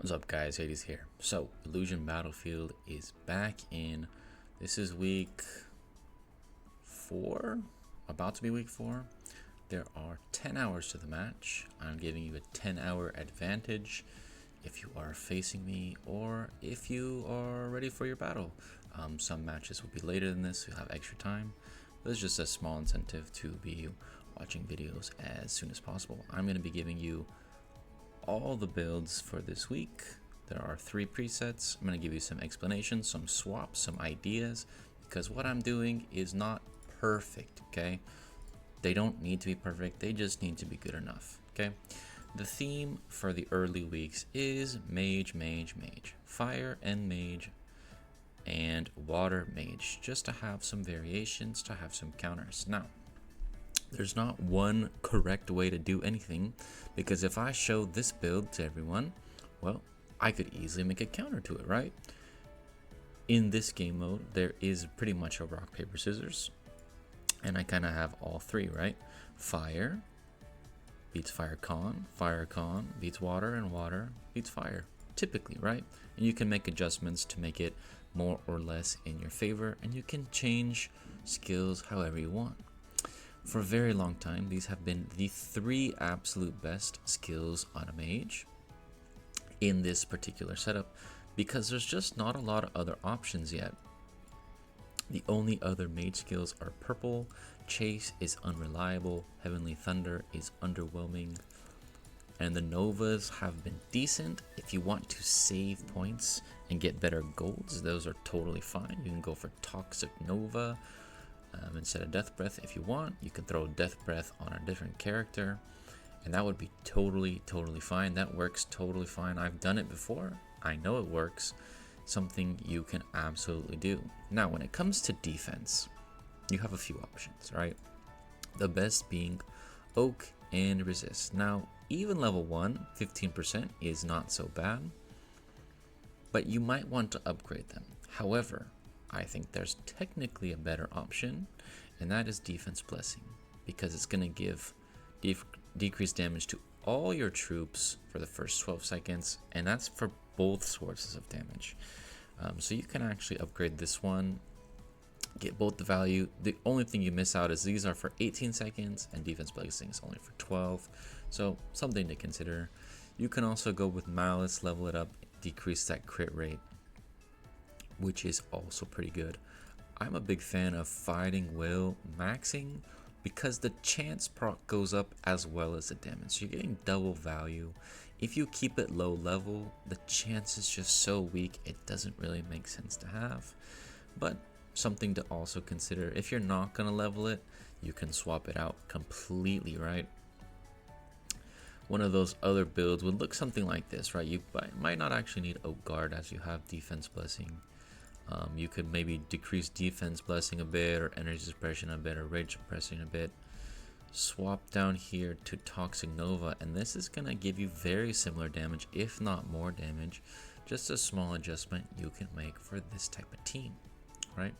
What's up, guys? Hades here. So, Illusion Battlefield is back in. This is week 4, about to be week 4. There are 10 hours to the match. I'm giving you a 10-hour advantage if you are facing me or if you are ready for your battle. Some matches will be later than this, so you'll have extra time. There's just a small incentive to be watching videos as soon as possible. I'm going to be giving you all the builds for this week. There are 3 presets. I'm going to give you some explanations, some swaps, some ideas, because what I'm doing is not perfect, okay? They don't need to be perfect, they just need to be good enough, okay? The theme for the early weeks is mage, mage, mage, fire and mage, and water mage, just to have some variations, to have some counters. Now, there's not one correct way to do anything, because if I show this build to everyone, well, I could easily make a counter to it, right? In this game mode, there is pretty much a rock, paper, scissors, and I kind of have all 3, right? Fire beats fire con beats water, and water beats fire, typically, right? And you can make adjustments to make it more or less in your favor, and you can change skills however you want. For a very long time, these have been the 3 absolute best skills on a mage in this particular setup, because there's just not a lot of other options yet. The only other mage skills are purple, chase is unreliable, heavenly thunder is underwhelming, and the novas have been decent. If you want to save points and get better golds, those are totally fine. You can go for toxic nova instead of death breath if you want. You can throw death breath on a different character, and that would be totally fine. That works totally fine. I've done it before, I know it works. Something you can absolutely do. Now, when it comes to defense, you have a few options, right? The best being oak and resist. Now, even level 1, 15% is not so bad, but you might want to upgrade them. However, I think there's technically a better option, and that is defense blessing, because it's going to give decreased damage to all your troops for the first 12 seconds, and that's for both sources of damage. So you can actually upgrade this one, get both the value. The only thing you miss out is these are for 18 seconds and defense blessing is only for 12, so something to consider. You can also go with malice, level it up, decrease that crit rate, which is also pretty good. I'm a big fan of fighting will maxing, because the chance proc goes up as well as the damage, so you're getting double value. If you keep it low level, the chance is just so weak, it doesn't really make sense to have. But something to also consider, if you're not going to level it, you can swap it out completely, right? One of those other builds would look something like this, right? You might not actually need Oak Guard, as you have defense blessing. You could maybe decrease defense blessing a bit, or energy suppression a bit, or rage suppression a bit. Swap down here to toxic nova, and this is gonna give you very similar damage, if not more damage. Just a small adjustment you can make for this type of team, right?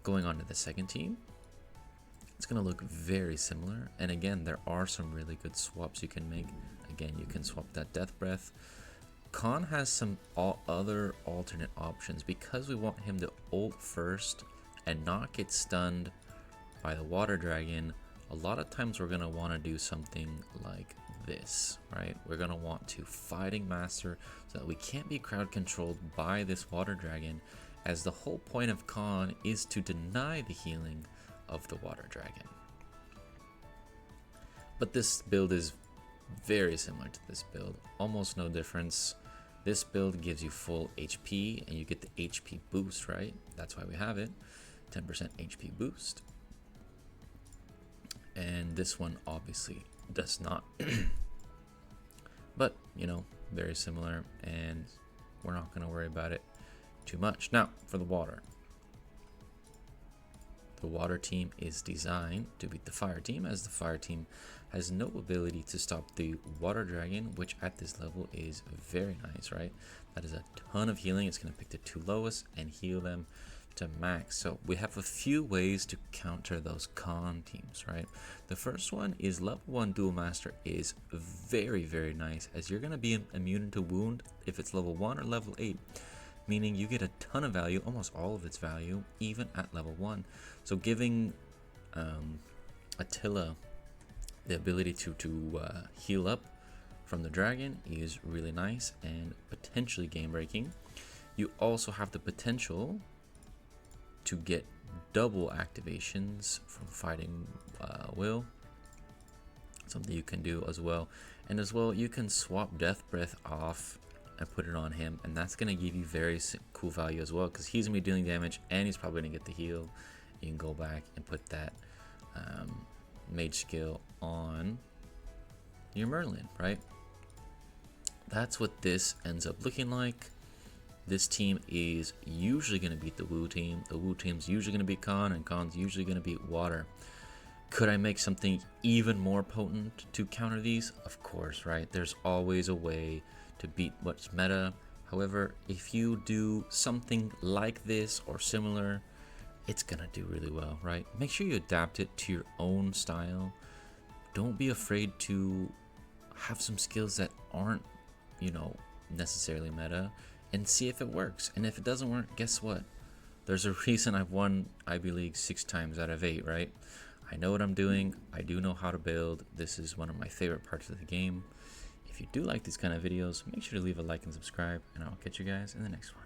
Going on to the second team, it's gonna look very similar, and again, there are some really good swaps you can make. Again, you can swap that death breath. Khan has some other alternate options, because we want him to ult first and not get stunned by the water dragon. A lot of times we're going to want to do something like this, right? We're going to want to fighting master so that we can't be crowd controlled by this water dragon, as the whole point of Khan is to deny the healing of the water dragon. But this build is very similar to this build, almost no difference. This build gives you full HP, and you get the HP boost, right? That's why we have it, 10% HP boost. And this one obviously does not. But, you know, very similar, and we're not going to worry about it too much. Now, for the water. The water team is designed to beat the fire team, as the fire team has no ability to stop the water dragon, which at this level is very nice, right? That is a ton of healing. It's going to pick the 2 lowest and heal them to max. So we have a few ways to counter those con teams, right? The first one is level 1 Duel Master is very, very nice, as you're going to be immune to wound if it's level 1 or level 8, meaning you get a ton of value, almost all of its value, even at level 1. So giving Attila the ability to heal up from the dragon is really nice and potentially game breaking. You also have the potential to get double activations from fighting Will, something you can do as well. And as well, you can swap Death Breath off and put it on him, and that's going to give you very cool value as well, because he's going to be dealing damage and he's probably going to get the heal. You can go back and put that mage skill on your Merlin, right? That's what this ends up looking like. This team is usually going to beat the Wu team. The Wu team's usually going to beat Con, and Con's usually going to beat Water. Could I make something even more potent to counter these? Of course, right? There's always a way to beat what's meta. However, if you do something like this or similar, it's going to do really well, right? Make sure you adapt it to your own style. Don't be afraid to have some skills that aren't, you know, necessarily meta, and see if it works. And if it doesn't work, guess what? There's a reason I've won IB League 6 times out of 8, right? I know what I'm doing. I do know how to build. This is one of my favorite parts of the game. If you do like these kind of videos, make sure to leave a like and subscribe, and I'll catch you guys in the next one.